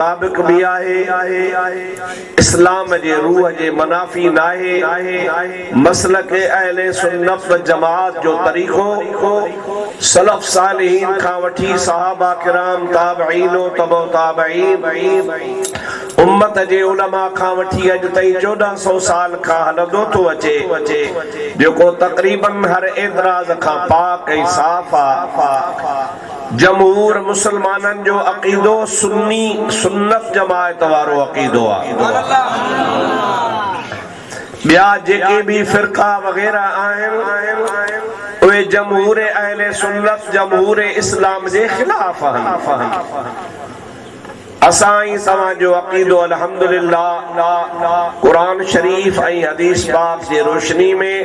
मुताबिक भी आहे इस्लाम जे रूह जे मनाफी नाहे मसलक अहले सुन्नत व जमात जो तरीक़ो सलफ सालिहीन खां वठी सहाबा किराम ताबईन तबो ताबईन उम्मत जे उलमा खां वठी अॼु ताईं 1400 साल खां हलंदो थो अचे जेको तक़रीबन हर एतराज़ खां पाक ऐं साफ़ आहे। जमहूर मुसलमाननि जो अक़ीदो सुन्नी सुन्नत जमात वारो अक़ीदो आहे। ॿिया जेके भी फ़िरक़ा वग़ैरह आहिनि उहे जमहूर अहले सुन्नत जमहूर इस्लाम जे ख़िलाफ़ आहिनि। असां तव्हां जो अक़ीदो अल्हम्दुलिल्लाह कुरान शरीफ ऐं हदीस पाक जे रोशनी में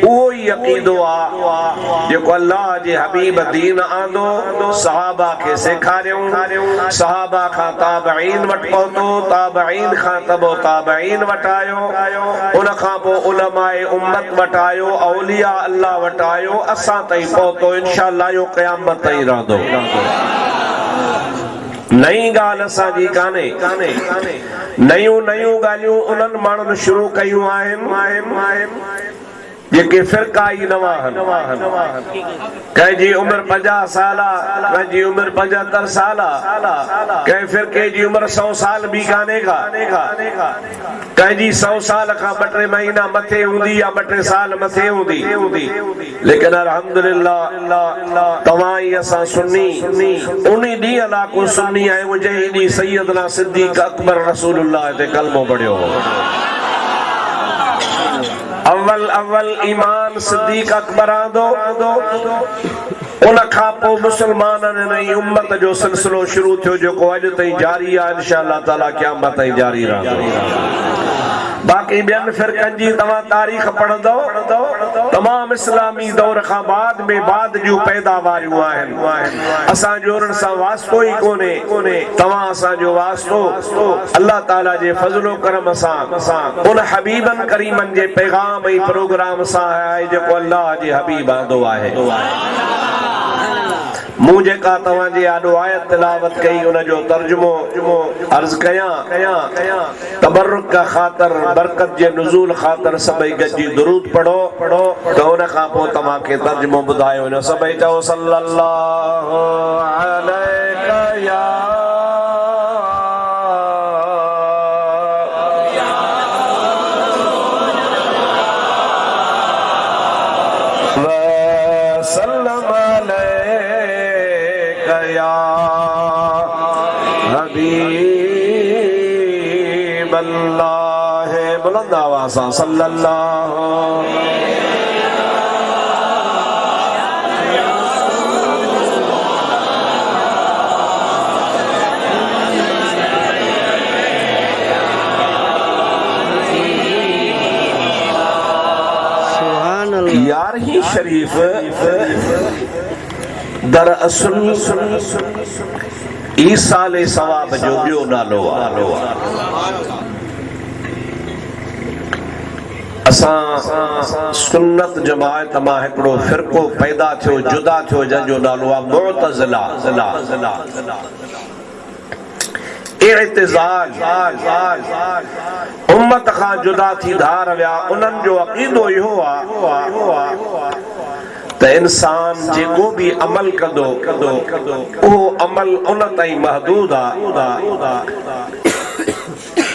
उहो ई अक़ीदो आहे जेको अल्लाह जे हबीब दीन आंदो सहाबा खे सेखारियो सहाबा खां ताबईन वटि पहुतो ताबईन खां तबो ताबईन वटि आयो उन खां पोइ उलमाए उम्मत वटि आयो औलिया अल्लाह वटि आयो असां ताईं पहुतो इंशाअल्लाह इहो क़यामत ताईं रहंदो। नई ॻाल्हि असांजी कान्हे नयूं ॻाल्हियूं उन्हनि माण्हुनि शुरू कयूं आहिनि जेके फ़िरक़ा ई नवां आहिनि। कंहिंजी उमिरि 50 साल आहे कंहिंजी उमिरि 75 साल आहे कंहिं फ़िरक़े जी उमिरि 100 साल बि कान्हे कंहिंजी 100 साल खां 2-3 महीना मथे हूंदी या 2-3 साल मथे हूंदी लेकिन अल्हम्दुलिल्लाह तव्हां ई असां सुन्नी उन ॾींहुं लाको सुन्नी आहे मुंहिंजे ॾींहुं सैयदना सिद्दीक़ अकबर रसूलुल्लाह ते कलमो पढ़ियो अव्वल ईमान सिद्दीक़ अकबर आंदो उन खां पोइ मुसलमाननि ऐं उम्मत जो सिलसिलो शुरू थियो जेको अॼु ताईं जारी आहे इंशाअल्लाह ताला क़यामत ताईं जारी रहंदो। बाक़ी ॿियनि फ़िरक़नि जी तव्हां तारीख़ पढ़ंदव तमाम इस्लामी दौर खां बाद जूं पैदावारियूं आहिनि असांजो उन्हनि सां वास्तो ई कोन्हे तव्हां असांजो वास्तो अल्लाह ताला जे फज़लो करम सां उन हबीबन करीमन जे पैगाम ऐं प्रोग्राम सां आहे जेको अल्लाह जे हबीब आंदो आहे। मूं जेका तव्हां जे आॾो आयत तिलावत कई उन जो तर्जुमो अर्ज़ कयां तबरुक का ख़ातिर बरकत जे नुज़ूल ख़ातिर सभई गॾिजी दुरूद पढ़ो त उन खां पोइ तव्हां खे तर्जुमो ॿुधायो न सभई चओ सल्लल्लाहु अलैका या बुलंद आवाज़ सां सल्लल्लाहु यारहीं शरीफ दरअसल ईसाले सवाब जो ॿियो नालो आहे। असां सुन्नत जमात मां हिकिड़ो फ़िरक़ो पैदा थियो जुदा थियो जंहिंजो नालो आहे मुअतज़िला इअ्तिज़ाल उम्मत खां जुदा थी धार विया उन्हनि जो अक़ीदो इहो आहे त इंसान जेको भी अमल कंदो उहो अमल उन ताईं महदूद आहे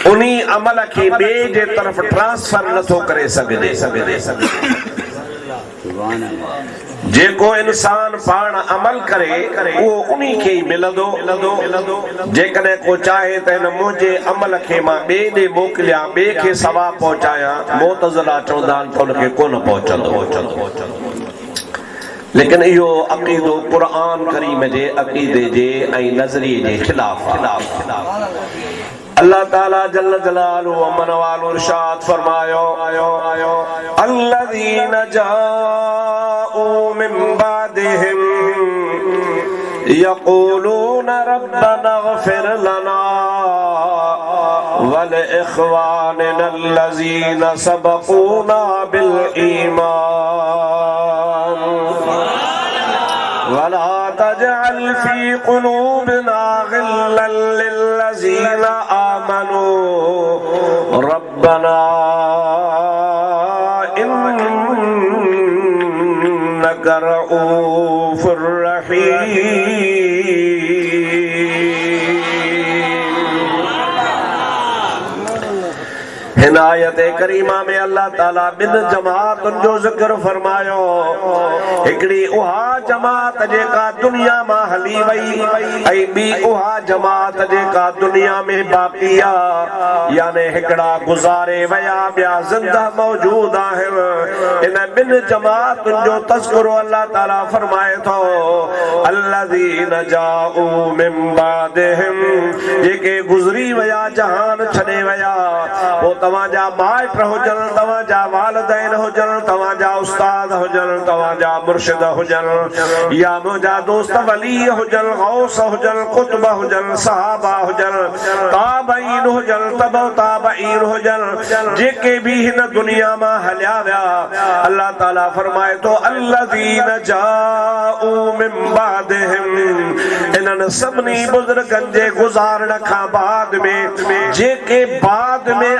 उन्ही अमल खे ॿिए जे तरफ़ ट्रांसफर नथो करे सघिजे। जेको इंसान पाण अमल करे उहो उन्ही खे ई मिलंदो जेकॾहिं को चाहे त हिन मुंहिंजे अमल खे मां ॿिए ॾे मोकिलियां ॿिए खे सवाब पहुचायां मुअतज़िला चवंदा आहिनि त उनखे कोन पहुचंदो लेकिन इहो अक़ीदो क़ुरान करीम जे अक़ीदे जे ऐं नज़रिये जे ख़िलाफ़ अल्लाह ताला जल्ल जलालुहु अमन वालो इरशाद फरमायो अल्लज़ीन जाऊ मिन बादिहिम यक़ूलून रब्बना इग़फिर लना वल इख़वानिना अल्लज़ीना सबक़ूना बिल ईमान वला तजअल फी क़ुलूबिना गिल्लन लिल्लज़ीना अल्लज़ीना आमनू रब्बना इन्नका रऊफुर रहीम। हिनायत करीमा में अल्लाह ताला बिन जमात जो जिक्र फरमायो। हिकड़ी उहा जमात जेका दुनिया मां हली वई ऐं ॿी उहा जमात जेका दुनिया में बाक़ी आ, याने हिकड़ा गुज़ारे वया ॿिया ज़िंदा मौजूद आहिनि। इन बिन जमातुनि जो तज़किरो अल्लाह ताला फरमाए थो अल्लज़ीन जाऊ मिन बादिहिम, जेके गुज़री वया जहान छॾे वया। वो तव्हांजा माइट हुजनि, तव्हांजा वालिदैन हुजनि, तव्हांजा उस्ताद हुजनि, तव्हांजा मुर्शिद हुजनि, या मुंहिंजा दोस्त वली हुजनि, गौस हुजनि, कुतुब हुजनि, सहाबा हुजनि, ताबईन हुजनि, तबो ताबईन हुजनि, जेके भी हिन दुनिया मां हलिया विया। अल्लाह ताला फरमाए तो अल्लज़ीन जाऊ मिन बादिहिम, इन्हनि सभिनी बुज़ुर्गनि जे गुज़ारण खां बाद में जेके बाद में